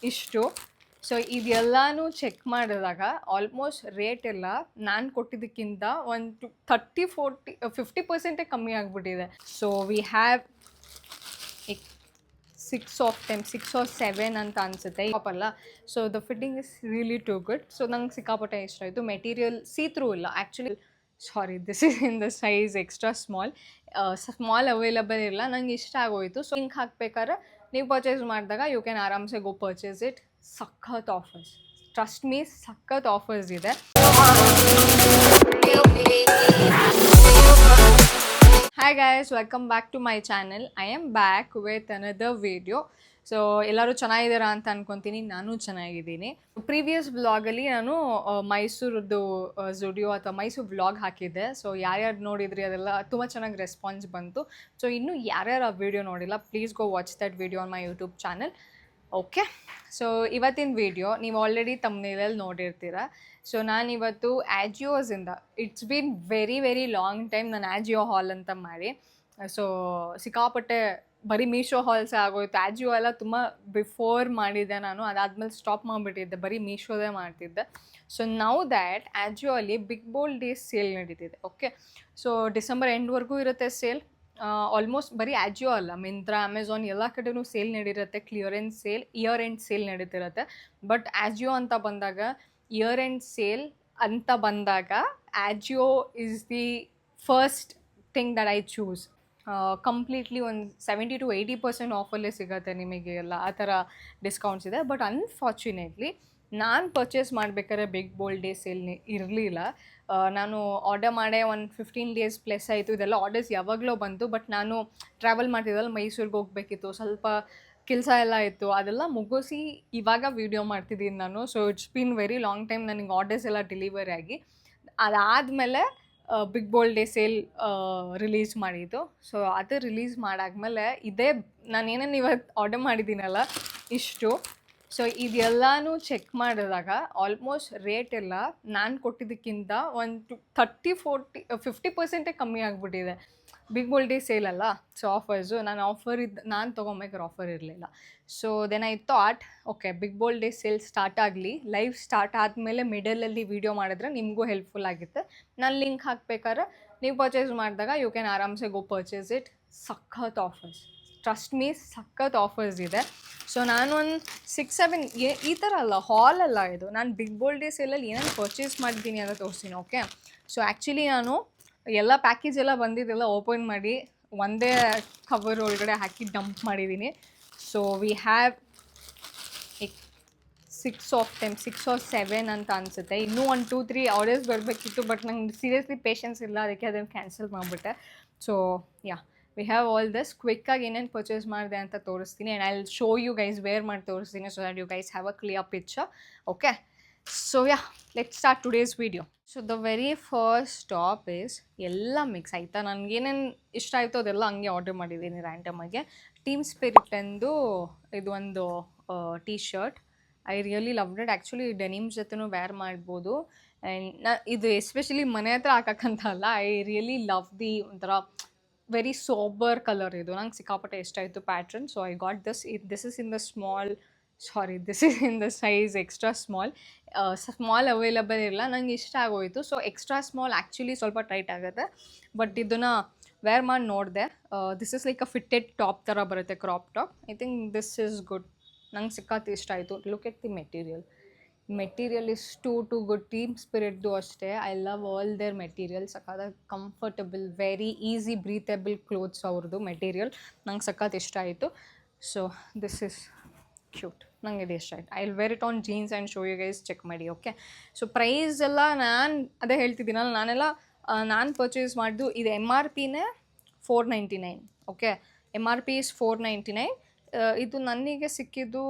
ಇಷ್ಟು. ಸೊ ಇದೆಲ್ಲನೂ ಚೆಕ್ ಮಾಡಿದಾಗ ಆಲ್ಮೋಸ್ಟ್ ರೇಟ್ ಎಲ್ಲ ನಾನು ಕೊಟ್ಟಿದ್ದಕ್ಕಿಂತ ಒಂದು 30-40-50% ಕಮ್ಮಿ ಆಗಿಬಿಟ್ಟಿದೆ. ಸೊ ವಿ ಹ್ಯಾವ್ 6 ಅಂತ ಅನಿಸುತ್ತೆ ಅಲ್ಲ. So the fitting is really to good. So ನಂಗೆ ಸಿಕ್ಕಾಪಟ್ಟೆ ಇಷ್ಟ ಆಯಿತು. ಮೆಟೀರಿಯಲ್ ಸೀ-ಥ್ರೂ ಇಲ್ಲ actually. Sorry, this is in the size extra small available ಇಲ್ಲ. ನಂಗೆ ಇಷ್ಟ ಆಗೋಯಿತು. ಸೊ ಲಿಂಕ್ ಹಾಕ್ಬೇಕಾದ್ರೆ ನೀವು ಪರ್ಚೇಸ್ ಮಾಡಿದಾಗ ಯು ಕ್ಯಾನ್ ಆರಾಮ್ಸೆ ಗೋ ಪರ್ಚೇಸ್ ಇಟ್. ಸಖತ್ ಆಫರ್ಸ್, ಟ್ರಸ್ಟ್ ಮೀ, ಸಖತ್ ಆಫರ್ಸ್ ಇದೆ. Hi guys, welcome back to my channel. I am back with another video. So ಎಲ್ಲರೂ ಚೆನ್ನಾಗಿದ್ದೀರಾ ಅಂತ ಅನ್ಕೊತೀನಿ. ನಾನು ಚೆನ್ನಾಗಿದ್ದೀನಿ. ಪ್ರೀವಿಯಸ್ ವ್ಲಾಗಲ್ಲಿ ನಾನು ಮೈಸೂರದ್ದು ಝುಡಿಯೋ ಅಥವಾ ಮೈಸೂರು ವ್ಲಾಗ್ ಹಾಕಿದ್ದೆ. ಸೊ ಯಾರ್ಯಾರು ನೋಡಿದ್ರಿ ಅದೆಲ್ಲ ತುಂಬ ಚೆನ್ನಾಗಿ ರೆಸ್ಪಾನ್ಸ್ ಬಂತು. ಸೊ ಇನ್ನೂ ಯಾರ್ಯಾರು ಆ ವಿಡಿಯೋ ನೋಡಿಲ್ಲ, please go watch that video on my YouTube channel. Okay, so ಇವತ್ತಿನ ವಿಡಿಯೋ ನೀವು ಆಲ್ರೆಡಿ ತಮ್ನೇಲಲ್ಲಿ ನೋಡಿರ್ತೀರ. ಸೊ ನಾನಿವತ್ತು ಆ್ಯಜಿಯೋಸಿಂದ, it's been very long time ನಾನು ಆ್ಯಜಿಯೋ ಹಾಲ್ ಅಂತ ಮಾಡಿ. ಸೊ ಸಿಕ್ಕಾಪಟ್ಟೆ ಬರೀ ಮೀಶೋ ಹಾಲ್ಸೇ ಆಗೋಯ್ತು. ಆ್ಯಜಿಯೋ ಎಲ್ಲ ತುಂಬ ಬಿಫೋರ್ ಮಾಡಿದ್ದೆ ನಾನು, ಅದಾದಮೇಲೆ ಸ್ಟಾಪ್ ಮಾಡಿಬಿಟ್ಟಿದ್ದೆ, ಬರೀ ಮೀಶೋದೇ ಮಾಡ್ತಿದ್ದೆ. ಸೊ ನೌ ದ್ಯಾಟ್ ಆ್ಯಜಿಯೋ ಅಲ್ಲಿ ಬಿಗ್ ಬೋಲ್ಡ್ ಡೇಸ್ ಸೇಲ್ ನಡೀತಿದೆ. ಓಕೆ, ಸೊ ಡಿಸೆಂಬರ್ ಎಂಡ್ವರೆಗೂ ಇರುತ್ತೆ ಸೇಲ್. ಆಲ್ಮೋಸ್ಟ್ ಬರೀ ಆ್ಯಜಿಯೋ ಅಲ್ಲ, ಮಿಂತ್ರಾ, ಅಮೆಝಾನ್ ಎಲ್ಲ ಕಡೆನೂ ಸೇಲ್ ನಡೀರುತ್ತೆ. Clearance sale, year end sale ನಡೀತಿರುತ್ತೆ. ಬಟ್ ಆ್ಯಜಿಯೋ ಅಂತ ಬಂದಾಗ, ಇಯರ್ ಎಂಡ್ ಸೇಲ್ ಅಂತ ಬಂದಾಗ AJIO is the first thing that I choose. Completely ಒಂದು 70-80% ಆಫಲ್ಲೇ ಸಿಗುತ್ತೆ ನಿಮಗೆ ಎಲ್ಲ, ಆ ಥರ ಡಿಸ್ಕೌಂಟ್ಸ್ ಇದೆ. ಬಟ್ ಅನ್ಫಾರ್ಚುನೇಟ್ಲಿ ನಾನು ಪರ್ಚೇಸ್ ಮಾಡಬೇಕಾದ್ರೆ ಬಿಗ್ ಬೋಲ್ಡ್ ಡೇ ಸೇಲ್ ಇರಲಿಲ್ಲ. ನಾನು ಆರ್ಡರ್ ಮಾಡೇ ಒಂದು 15 ಡೇಸ್ ಪ್ಲಸ್ ಆಯಿತು. ಇದೆಲ್ಲ ಆರ್ಡರ್ಸ್ ಯಾವಾಗಲೂ ಬಂತು. ಬಟ್ ನಾನು ಟ್ರಾವೆಲ್ ಮಾಡ್ತಿದ್ದಲ್ಲ, ಮೈಸೂರಿಗೆ ಹೋಗಬೇಕಿತ್ತು, ಸ್ವಲ್ಪ ಕೆಲಸ ಎಲ್ಲ ಇತ್ತು, ಅದೆಲ್ಲ ಮುಗಿಸಿ ಇವಾಗ ವೀಡಿಯೋ ಮಾಡ್ತಿದ್ದೀನಿ ನಾನು. So it's been very long time ನನಗೆ ಆರ್ಡರ್ಸ್ ಎಲ್ಲ ಡೆಲಿವರಿ ಆಗಿ. ಅದಾದಮೇಲೆ big bold day sale release ಮಾಡಿದ್ದು. ಸೊ ಅದು ರಿಲೀಸ್ ಮಾಡಾದ್ಮೇಲೆ ಇದೇ ನಾನೇನೇನು ಇವತ್ತು ಆರ್ಡರ್ ಮಾಡಿದ್ದೀನಲ್ಲ ಇಷ್ಟು. ಸೊ ಇದೆಲ್ಲನೂ ಚೆಕ್ ಮಾಡಿದಾಗ ಆಲ್ಮೋಸ್ಟ್ ರೇಟ್ ಎಲ್ಲ ನಾನು ಕೊಟ್ಟಿದ್ದಕ್ಕಿಂತ ಒಂದು 30-40-50% ಕಮ್ಮಿ ಆಗಿಬಿಟ್ಟಿದೆ. ಬಿಗ್ ಬೋಲ್ಡ್ ಡೇ ಸೇಲ್ ಅಲ್ಲ, ಸೊ ಆಫರ್ಸು ನಾನು ತೊಗೊಬೇಕಾದ್ರೆ ಆಫರ್ ಇರಲಿಲ್ಲ. So then I thought, okay, big bold day sale start ಆಗಲಿ, ಲೈವ್ ಸ್ಟಾರ್ಟ್ ಆದಮೇಲೆ ಮಿಡಲಲ್ಲಿ ವೀಡಿಯೋ ಮಾಡಿದ್ರೆ ನಿಮಗೂ ಹೆಲ್ಪ್ಫುಲ್ ಆಗುತ್ತೆ. ನಾನು ಲಿಂಕ್ ಹಾಕ್ಬೇಕಾದ್ರೆ ನೀವು ಪರ್ಚೇಸ್ ಮಾಡಿದಾಗ ಯು ಕ್ಯಾನ್ ಆರಾಮ್ಸೆ ಗೋ ಪರ್ಚೇಸ್ ಇಟ್. ಸಖತ್ ಆಫರ್ಸ್, ಟ್ರಸ್ಟ್ ಮೀ, ಸಖತ್ ಆಫರ್ಸ್ ಇದೆ. ಸೊ ನಾನು ಒಂದು 6-7 ಈ ಥರ ಅಲ್ಲ, ಹಾಲ್ ಅಲ್ಲ ಇದು, ನಾನು ಬಿಗ್ ಬೋಲ್ಡ್ ಡೇ ಸೇಲಲ್ಲಿ ಏನೇನು ಪರ್ಚೇಸ್ ಮಾಡಿದ್ದೀನಿ ಅಂತ ತೋರಿಸ್ತೀನಿ. ಓಕೆ, ಸೊ ಆ್ಯಕ್ಚುಲಿ ನಾನು ಎಲ್ಲ ಪ್ಯಾಕೇಜ್ ಎಲ್ಲ ಬಂದಿದ್ದೆಲ್ಲ ಓಪನ್ ಮಾಡಿ ಒಂದೇ ಕವರ್ ಒಳಗಡೆ ಹಾಕಿ ಡಂಪ್ ಮಾಡಿದ್ದೀನಿ. ಸೊ ವಿ ಹ್ಯಾವ್ 6 ಅಂತ ಅನಿಸುತ್ತೆ. ಇನ್ನೂ 1-2-3 ಆರ್ಡರ್ಸ್ ಬರಬೇಕಿತ್ತು, ಬಟ್ ನಂಗೆ ಸೀರಿಯಸ್ಲಿ ಪೇಷನ್ಸ್ ಇಲ್ಲ, ಅದಕ್ಕೆ ಅದನ್ನು ಕ್ಯಾನ್ಸಲ್ ಮಾಡಿಬಿಟ್ಟೆ. So yeah, we have all this. ಕ್ವಿಕ್ಕಾಗಿ ಏನೇನು ಪರ್ಚೇಸ್ ಮಾಡಿದೆ ಅಂತ ತೋರಿಸ್ತೀನಿ. And I will show you guys wear ಮಾಡಿ ತೋರಿಸ್ತೀನಿ, so that you guys have a clear picture. Okay, so yeah, let's start today's video. So the very first stop is ಎಲ್ಲ mix ಆಯಿತಾ. ನನಗೇನೇನು ಇಷ್ಟ ಆಯಿತು ಅದೆಲ್ಲ ಹಂಗೆ ಆರ್ಡರ್ ಮಾಡಿದ್ದೀನಿ ರ್ಯಾಂಡಮಾಗೆ. ಟೀಮ್ ಸ್ಪಿರಿಟ್ ಎಂದು ಇದೊಂದು T shirt, I really loved it. Actually denims ಜೊತೆನೂ ವೇರ್ ಮಾಡ್ಬೋದು. ಆ್ಯಂಡ್ ಇದು ಎಸ್ಪೆಷಲಿ ಮನೆ ಹತ್ರ ಹಾಕೋಕ್ಕಂತ ಅಲ್ಲ, ಐ ರಿಯಲಿ ಲವ್ ದಿ ಒಂಥರ ವೆರಿ ಸೋಬರ್ ಕಲರ್. ಇದು ನಂಗೆ ಸಿಕ್ಕಾಪಟ್ಟೆ ಇಷ್ಟ ಆಯಿತು pattern. So I got this is in the this is in the size extra small available ಇಲ್ಲ. ನಂಗೆ ಇಷ್ಟ ಆಗೋಯಿತು. ಸೊ ಎಕ್ಸ್ಟ್ರಾ ಸ್ಮಾಲ್ ಆ್ಯಕ್ಚುಲಿ ಸ್ವಲ್ಪ ಟೈಟ್ ಆಗುತ್ತೆ, ಬಟ್ ಇದನ್ನು ವೇರ್ ಮಾಡಿ ನೋಡಿದೆ. This is like a fitted top ಥರ ಬರುತ್ತೆ, crop top. I think this is good. ನಂಗೆ ಸಿಕ್ಕಾತು ಇಷ್ಟ ಆಯಿತು. Look at the material is too good. Team ಸ್ಪಿರಿಟ್ದು ಅಷ್ಟೇ, I love all their material. ಸಖತ್ comfortable, very easy breathable clothes ಅವ್ರದ್ದು ಮೆಟೀರಿಯಲ್. ನಂಗೆ ಸಖತ್ ಇಷ್ಟ ಆಯಿತು. ಸೊ ದಿಸ್ ಇಸ್ ಕ್ಯೂಟ್, ನಂಗೆ ಇದು ಇಷ್ಟ ಆಯಿತು. I will wear it on jeans and show you guys, check ಮಾಡಿ. ಓಕೆ, ಸೊ ಪ್ರೈಸ್ ಎಲ್ಲ ನಾನು ಅದೇ ಹೇಳ್ತಿದ್ದೀನಲ್ಲ, ನಾನು ಪರ್ಚೇಸ್ ಮಾಡಿದ್ದು ಇದು MRPನೇ 499. Okay, MRP is 499. ಇದು ನನಗೆ ಸಿಕ್ಕಿದ್ದು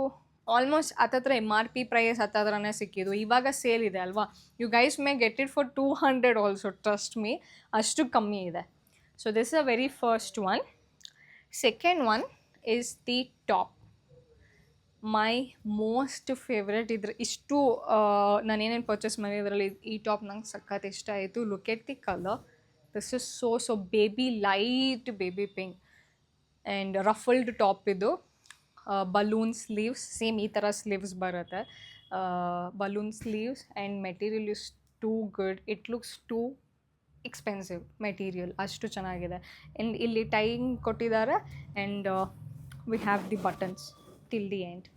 ಆಲ್ಮೋಸ್ಟ್ ಹತ್ತತ್ರ MRP ಪ್ರೈಸ್ ಹತ್ತತ್ರನೇ ಸಿಕ್ಕಿದ್ದು. ಇವಾಗ ಸೇಲ್ ಇದೆ ಅಲ್ವಾ, you guys may get it for 200 also, trust me, ಅಷ್ಟು ಕಮ್ಮಿ ಇದೆ. So this is a very first one. Second one is the top, my most favourite. ಇಷ್ಟು ನಾನೇನೇನು ಪರ್ಚೇಸ್ ಮಾಡಿದ್ರಲ್ಲಿ ಈ ಟಾಪ್ ನಂಗೆ ಸಖತ್ ಇಷ್ಟ ಆಯಿತು. Look at the colour, this is so light baby pink and ruffled top ಇದು. ಬಲೂನ್ ಸ್ಲೀವ್ಸ್, ಸೇಮ್ ಈ ಥರ ಸ್ಲೀವ್ಸ್ ಬರುತ್ತೆ. Balloon sleeves and material is too good. It looks too expensive material, ಅಷ್ಟು ಚೆನ್ನಾಗಿದೆ. ಆ್ಯಂಡ್ ಇಲ್ಲಿ ಟೈಯಿಂಗ್ ಕೊಟ್ಟಿದ್ದಾರೆ and we have the buttons till the end.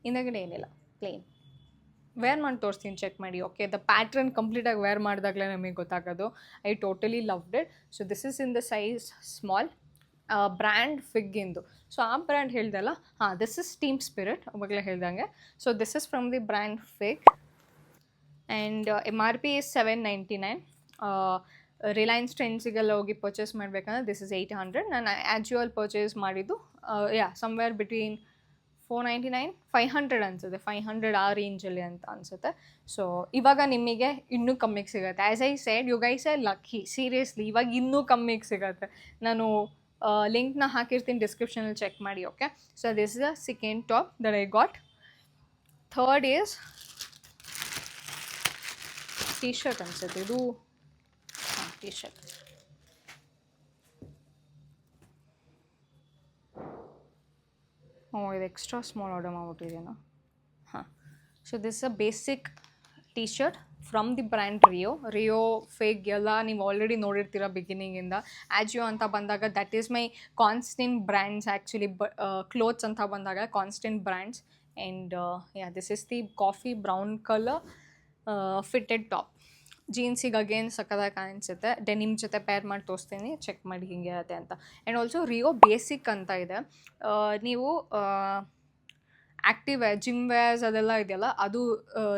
ಹಿಂದಗಡೆ ಏನಿಲ್ಲ, ಪ್ಲೇನ್. ವೇರ್ ಮಾಡಿ ತೋರಿಸ್ತೀನಿ, ಚೆಕ್ ಮಾಡಿ. ಓಕೆ, ದ ಪ್ಯಾಟ್ರನ್ ಕಂಪ್ಲೀಟಾಗಿ ವೇರ್ ಮಾಡಿದಾಗಲೇ ನಮಗೆ ಗೊತ್ತಾಗೋದು. I totally loved it. So this is in the size small. Brand ಫಿಗ್ಗಿಂದು. ಸೊ ಆ ಬ್ರ್ಯಾಂಡ್ ಹೇಳ್ದಲ್ಲ, ಹಾಂ, ದಿಸ್ ಇಸ್ ಟೀಮ್ ಸ್ಪಿರಿಟ್, ಅವಾಗಲೇ ಹೇಳ್ದಂಗೆ. So this is from the brand Fig and MRP is $799. Reliance ಟ್ರೆಂಡ್ಸಿಗೆಲ್ಲ ಹೋಗಿ ಪರ್ಚೇಸ್ ಮಾಡಬೇಕಂದ್ರೆ ದಿಸ್ ಇಸ್ 800. ನಾನು ಆ್ಯಜುವಲ್ ಪರ್ಚೇಸ್ ಮಾಡಿದ್ದು ಸಮ್ವೇರ್ ಬಿಟ್ವೀನ್ 499 500 ಅನಿಸುತ್ತೆ, 500 ಆ ರೇಂಜಲ್ಲಿ ಅಂತ ಅನಿಸುತ್ತೆ. ಸೊ ಇವಾಗ ನಿಮಗೆ ಇನ್ನೂ ಕಮ್ಮಿಗೆ ಸಿಗುತ್ತೆ. As I said, you guys are lucky, seriously. ಇವಾಗ ಇನ್ನೂ ಕಮ್ಮಿಗೆ ಸಿಗುತ್ತೆ. ನಾನು ಲಿಂಕ್ನ ಹಾಕಿರ್ತೀನಿ ಡಿಸ್ಕ್ರಿಪ್ಷನಲ್ಲಿ, ಚೆಕ್ ಮಾಡಿ. Okay, so this is the second top that I got. Third is T shirt ಅನಿಸುತ್ತೆ ಇದು. ಹಾಂ, ಟೀ ಶರ್ಟ್. ಇದು ಎಕ್ಸ್ಟ್ರಾ ಸ್ಮಾಲ್ ಆರ್ಡರ್ ಮಾಡ್ಬಿಟ್ಟಿದ್ದೇನೋ. ಹಾಂ, so this a basic T shirt from the brand Rio Fig ಎಲ್ಲ ನೀವು already ನೋಡಿರ್ತೀರ ಬಿಗಿನಿಂಗಿಂದ. ಆ್ಯಜಿಯೋ ಅಂತ ಬಂದಾಗ that is my constant brands. Actually clothes ಅಂತ ಬಂದಾಗ constant brands. And this is the coffee brown colour fitted top. ಜೀನ್ಸಿಗೆ ಅಗೇನ್ ಸಕ್ಕದಾಗಿ ಕಾಣಿಸುತ್ತೆ. ಡೆನಿಮ್ ಜೊತೆ ಪೇರ್ ಮಾಡಿ ತೋರಿಸ್ತೀನಿ, ಚೆಕ್ ಮಾಡಿ ಹಿಂಗೆ ಇರುತ್ತೆ ಅಂತ. ಆ್ಯಂಡ್ ಆಲ್ಸೋ ರಿಯೋ ಬೇಸಿಕ್ ಅಂತ ಇದೆ. ನೀವು ಆ್ಯಕ್ಟಿವ್ ವೇರ್, ಜಿಮ್ ವೇರ್ಸ್ ಅದೆಲ್ಲ ಇದೆಯಲ್ಲ, ಅದು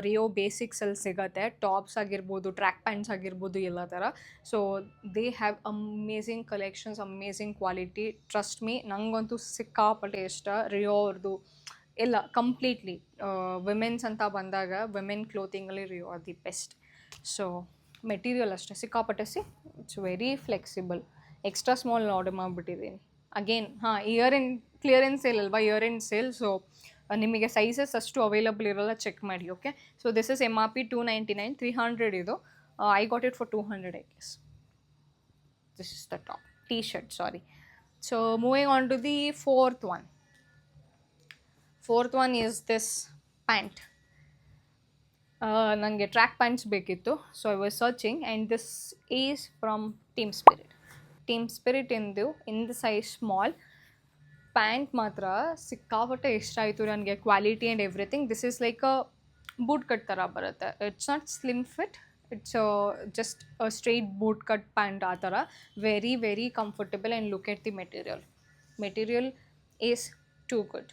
ರಿಯೋ ಬೇಸಿಕ್ಸಲ್ಲಿ ಸಿಗುತ್ತೆ. ಟಾಪ್ಸ್ ಆಗಿರ್ಬೋದು, ಟ್ರ್ಯಾಕ್ ಪ್ಯಾಂಟ್ಸ್ ಆಗಿರ್ಬೋದು, ಎಲ್ಲ ಥರ. So they have amazing collections, amazing quality. Trust me, ನನಗಂತೂ ಸಿಕ್ಕಾಪಟ್ಟೆ ಇಷ್ಟ ರಿಯೋ ಅವ್ರದ್ದು ಎಲ್ಲ ಕಂಪ್ಲೀಟ್ಲಿ. ವಿಮೆನ್ಸ್ ಅಂತ ಬಂದಾಗ ವಿಮೆನ್ ಕ್ಲೋತಿಂಗಲ್ಲಿ Rio are the best. So material ಅಷ್ಟೇ ಸಿಕ್ಕಾಪಟ್ಟೆ. It's very flexible. Extra small order ಮಾಡಿಬಿಟ್ಟಿದ್ದೀನಿ ಅಗೇನ್. ಹಾಂ, ಕ್ಲಿಯರೆನ್ಸ್ ಸೇಲ್ ಅಲ್ವಾ, ಇಯರ್ ಎಂಡ್ ಸೇಲ್. ಸೊ ನಿಮಗೆ ಸೈಜಸ್ ಅಷ್ಟು ಅವೈಲಬಲ್ ಇರೋಲ್ಲ, ಚೆಕ್ ಮಾಡಿ. Okay, so this is MRP 299, 300 ಇದು. I got it for 200 I guess. This is the top, T shirt, sorry. So moving on to the fourth one. Fourth one is this pant. ನನಗೆ track pants ಬೇಕಿತ್ತು. So I was searching and this is from Team Spirit. Team Spirit ಇಂದು in the size small. Pant ಮಾತ್ರ ಸಿಕ್ಕಾಪಟ್ಟೆ ಇಷ್ಟ ಆಯಿತು ನನಗೆ, quality and everything. This is like a boot cut ಥರ ಬರುತ್ತೆ. It's not slim fit, it's just straight boot cut pant ಆ ಥರ. Very very comfortable and look at the material is too good.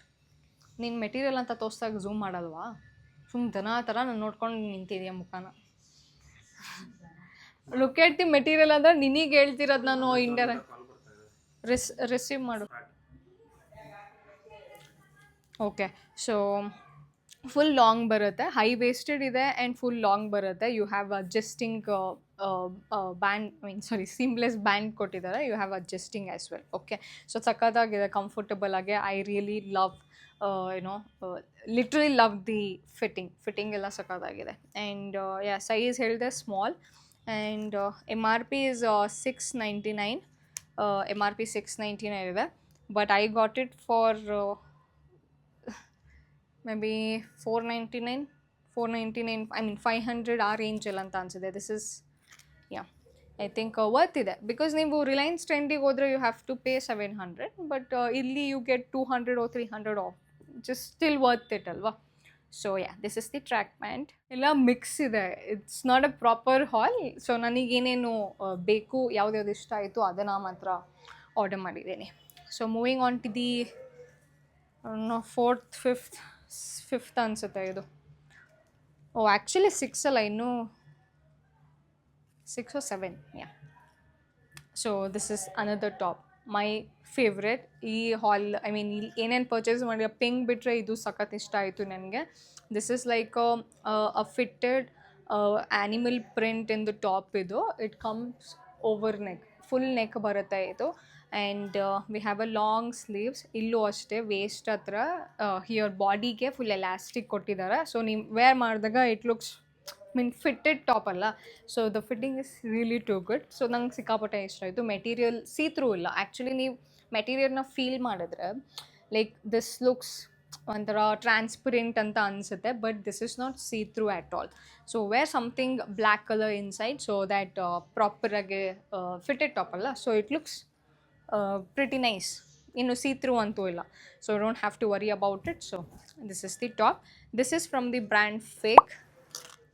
ನೀನು ಮೆಟೀರಿಯಲ್ ಅಂತ ತೋರಿಸ್ದಾಗ zoom ಮಾಡಲ್ವಾ? ದನ ಆ ಥರ ನಾನು ನೋಡ್ಕೊಂಡು ನಿಂತಿದೆಯಾ ಮುಖಾನ. ಲುಕ್ ಎಟ್ ದಿ ಮೆಟೀರಿಯಲ್ ಅಂದರೆ ನಿನಗೆ ಹೇಳ್ತಿರೋದು ನಾನು. ರಿಸೀವ್ ಮಾಡು. ಓಕೆ, ಸೊ ಫುಲ್ ಲಾಂಗ್ ಬರುತ್ತೆ, ಹೈ ವೇಸ್ಟೆಡ್ ಇದೆ ಆ್ಯಂಡ್ ಫುಲ್ ಲಾಂಗ್ ಬರುತ್ತೆ. You have adjusting seamless band ಕೊಟ್ಟಿದ್ದಾರೆ. You have adjusting as well. Okay, so ಸಕ್ಕತ್ತಾಗಿದೆ, ಕಂಫರ್ಟಬಲ್ ಆಗಿ. I really love literally love the fitting ಎಲ್ಲ ಸಕ್ಕತ್ತಾಗಿದೆ. ಆ್ಯಂಡ್ ಸೈಜ್ ಹೇಳಿದೆ small. And MRP is 699. MRP 699 ಇದೆ. But I got it for maybe ಬಿ 499 I mean 500 ಆ ರೇಂಜಲ್ಲಿ ಅಂತ ಅನಿಸಿದೆ. This is I think worth ಇದೆ. ಬಿಕಾಸ್ ನೀವು ರಿಲಯನ್ಸ್ ಟ್ರೆಂಡಿಗೆ ಹೋದರೆ you have to pay 700, but ಇಲ್ಲಿ you get 200 or 300 off. Just still worth it ಅಲ್ವಾ. So this is the track pant. ಎಲ್ಲ ಮಿಕ್ಸ್ ಇದೆ, it's not a proper haul. So ನನಗೇನೇನು ಬೇಕು, ಯಾವ್ದ್ಯಾವ್ದು ಇಷ್ಟ ಆಯಿತು ಅದನ್ನು ಮಾತ್ರ ಆರ್ಡರ್ ಮಾಡಿದ್ದೀನಿ. So moving on to the fifth ಅನಿಸುತ್ತೆ ಇದು. ಆ್ಯಕ್ಚುಲಿ 6 ಅಲ್ಲ, ಇನ್ನೂ 6 or 7. So this is another top, my favourite. ಈ ಹಾಲ್ ಐ ಮೀನ್ ಇಲ್ಲಿ ಏನೇನು ಪರ್ಚೇಸ್ ಮಾಡಿ ಪಿಂಕ್ ಬಿಟ್ಟರೆ ಇದು ಸಖತ್ ಇಷ್ಟ ಆಯಿತು ನನಗೆ. This is like a fitted animal print in the top. ಇದು it comes over neck, full neck ಬರುತ್ತೆ ಇದು. And we have a long sleeves. ಇಲ್ಲೂ ಅಷ್ಟೇ ವೇಸ್ಟ್ ಹತ್ರ ಹಿಯರ್ ಬಾಡಿಗೆ ಫುಲ್ ಎಲಾಸ್ಟಿಕ್ ಕೊಟ್ಟಿದ್ದಾರೆ. ಸೊ ನೀವು ವೇರ್ ಮಾಡಿದಾಗ ಇಟ್ ಲುಕ್ಸ್ ಫಿಟ್ಟೆಡ್ ಟಾಪ್ ಅಲ್ಲ. So the fitting is really too good. So ನಂಗೆ ಸಿಕ್ಕಾಪಟ್ಟೆ ಇಷ್ಟ ಆಯಿತು. ಮೆಟೀರಿಯಲ್ ಸೀ ಥ್ರೂ ಇಲ್ಲ. ಆ್ಯಕ್ಚುಲಿ ನೀವು ಮೆಟೀರಿಯಲ್ನ ಫೀಲ್ ಮಾಡಿದ್ರೆ ಲೈಕ್ ದಿಸ್ ಲುಕ್ಸ್ ಒಂಥರ ಟ್ರಾನ್ಸ್ಪರೆಂಟ್ ಅಂತ ಅನಿಸುತ್ತೆ, but this is not see through at all. So wear something black colour inside so that ಪ್ರಾಪರಾಗಿ ಫಿಟೆಡ್ ಟಾಪ್ ಅಲ್ಲ, so it looks pretty nice. ಇನ್ನು ಸೀ ಥ್ರೂ ಅಂತೂ ಇಲ್ಲ, so don't have to worry about it. So this is the top. This is from the brand Fig.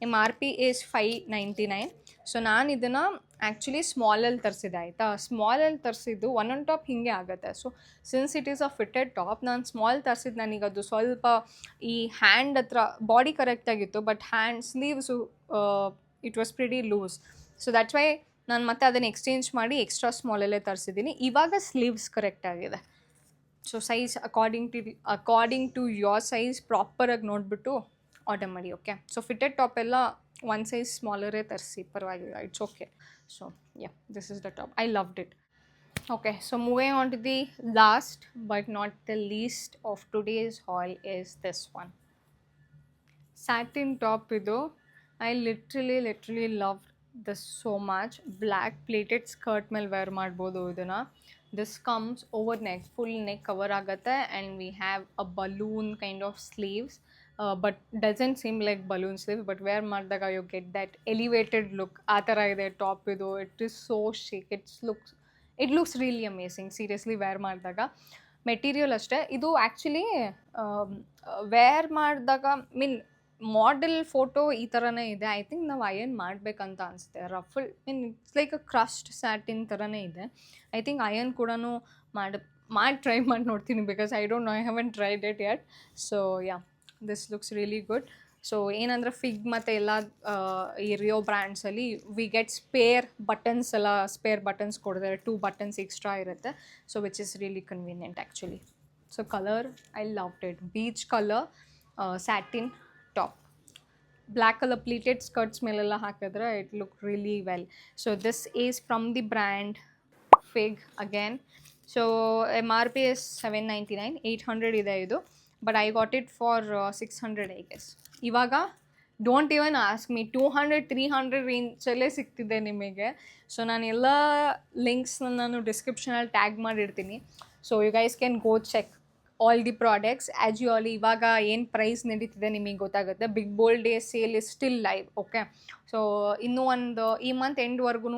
MRP is $599. So ನಾನು ಇದನ್ನು actually ಸ್ಮಾಲಲ್ಲಿ ತರಿಸಿದೆ ಆಯಿತಾ. ಸ್ಮಾಲಲ್ಲಿ ತರಿಸಿದ್ದು one top ಹೀಗೆ ಆಗುತ್ತೆ. So since it is a fitted top, ನಾನು small ತರಿಸಿದ್ದು ನನಗದು ಸ್ವಲ್ಪ ಈ ಹ್ಯಾಂಡ್ ಹತ್ರ ಬಾಡಿ ಕರೆಕ್ಟಾಗಿತ್ತು, but hand sleeves it was pretty loose. So that's why ನಾನು ಮತ್ತೆ ಅದನ್ನು ಎಕ್ಸ್ಚೇಂಜ್ ಮಾಡಿ ಎಕ್ಸ್ಟ್ರಾ ಸ್ಮಾಲಲ್ಲೇ ತರಿಸಿದ್ದೀನಿ. ಇವಾಗ ಸ್ಲೀವ್ಸ್ ಕರೆಕ್ಟಾಗಿದೆ. So size according to your size ಪ್ರಾಪರಾಗಿ ನೋಡಿಬಿಟ್ಟು ಆರ್ಡರ್ ಮಾಡಿ. ಓಕೆ, ಸೊ ಫಿಟೆಡ್ ಟಾಪ್ ಎಲ್ಲ ಒನ್ ಸೈಜ್ ಸ್ಮಾಲರೇ ತರಿಸಿ, ಪರವಾಗಿಲ್ಲ, it's okay. So yeah, this is the top. I loved it. Okay, so moving on to the last but not the least of today's haul is this one. Satin top ಇದು. I literally love this so much. Black pleated skirt ಮೇಲೆ wear ಮಾಡ್ಬೋದು ಇದನ್ನು. This comes over neck, full neck cover ಆಗುತ್ತೆ, and we have a balloon kind of sleeves. But doesn't seem like balloon sleeve, but wear ಮಾಡಿದಾಗ you get that elevated look. ಆ ಥರ ಇದೆ top ಇದು. It is so chic. It looks really amazing seriously wear ಮಾಡಿದಾಗ. Material ಅಷ್ಟೇ ಇದು actually wear ಮಾಡಿದಾಗ model photo ಈ ಥರನೇ ಇದೆ. ಐ ಥಿಂಕ್ ನಾವು ಅಯನ್ ಮಾಡಬೇಕಂತ ಅನಿಸುತ್ತೆ. Ruffle it's like a crushed satin ಥರನೇ ಇದೆ. ಐ ಥಿಂಕ್ ಅಯನ್ ಕೂಡ ಮಾಡಿ ಟ್ರೈ ಮಾಡಿ ನೋಡ್ತೀನಿ, because I don't know, I haven't tried it yet. So yeah, this looks really good. So ಏನಂದರೆ ಫಿಗ್ ಮತ್ತು ಎಲ್ಲ ಈ ರಿಯೋ ಬ್ರ್ಯಾಂಡ್ಸಲ್ಲಿ ವಿ ಗೆಟ್ ಸ್ಪೇರ್ ಬಟನ್ಸ್ ಕೊಡ್ತಾರೆ. 2 ಬಟನ್ಸ್ ಎಕ್ಸ್ಟ್ರಾ ಇರುತ್ತೆ. So which is really convenient actually. So colour I loved it. Peach colour satin top. Black colour pleated skirts ಮೇಲೆಲ್ಲ ಹಾಕಿದ್ರೆ it look really well. So this is from the brand Fig again. So MRP is $799. 800 ಇದೆ ಇದು, but I got it for 600 I guess. ಇವಾಗ don't even ask me, 200-300 ರೇಂಜಲ್ಲೇ ಸಿಗ್ತಿದೆ ನಿಮಗೆ. So ನಾನು ಎಲ್ಲ ಲಿಂಕ್ಸ್ನ ನಾನು ಡಿಸ್ಕ್ರಿಪ್ಷನಲ್ಲಿ ಟ್ಯಾಗ್ ಮಾಡಿರ್ತೀನಿ. So you guys can go check all the products as you all. ಇವಾಗ ಏನು ಪ್ರೈಸ್ ನಡೀತಿದೆ ನಿಮಗೆ ಗೊತ್ತಾಗುತ್ತೆ. Big bold day sale is still live. Okay, so ಇನ್ನೂ ಈ ಮಂತ್ ಎಂಡ್ವರೆಗೂ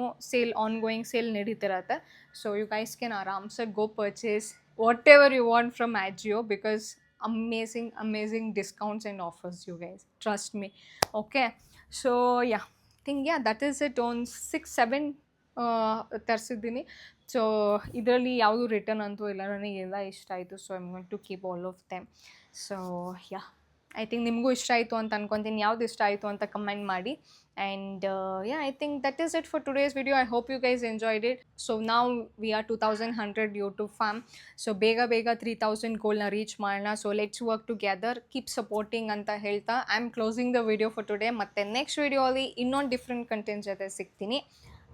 ಆನ್ಗೋಯಿಂಗ್ ಸೇಲ್ ನಡೀತಿರತ್ತೆ. ಸೊ ಯು ಗೈಸ್ ಕ್ಯಾನ್ ಆರಾಮ್ಸೆ ಗೋ purchase whatever you want from Ajio, because amazing discounts and offers, you guys, trust me. Okay, so yeah, that is it. On 6-7 ತರಿಸಿದ್ದೀನಿ. So ಇದರಲ್ಲಿ ಯಾವುದು return ಅಂತೂ ಇಲ್ಲ, ನನಗೆಲ್ಲ ಇಷ್ಟ ಆಯಿತು. So I am going to keep all of them. So yeah, I think ನಿಮಗೂ ಇಷ್ಟ ಆಯಿತು ಅಂತ ಅನ್ಕೊತೀನಿ. ಯಾವ್ದು ಇಷ್ಟ ಆಯಿತು ಅಂತ ಕಮೆಂಟ್ ಮಾಡಿ. And yeah, I think that is it for today's video. I hope you guys enjoyed it. So ನಾವು we are 2100 YouTube fam. So ಬೇಗ 3000 ಗೋಲ್ನ ರೀಚ್ ಮಾಡೋಣ. So let's work together, keep supporting ಅಂತ ಹೇಳ್ತಾ I am closing the video for today. ಮತ್ತು next ವಿಡಿಯೋಲಿ ಇನ್ನೊಂದು different content ಜೊತೆ ಸಿಗ್ತೀನಿ.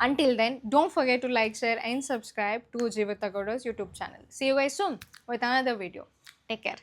Until then, don't forget to like, share and subscribe to Jeevita Gowda's YouTube channel. See you guys soon with another video. Take care.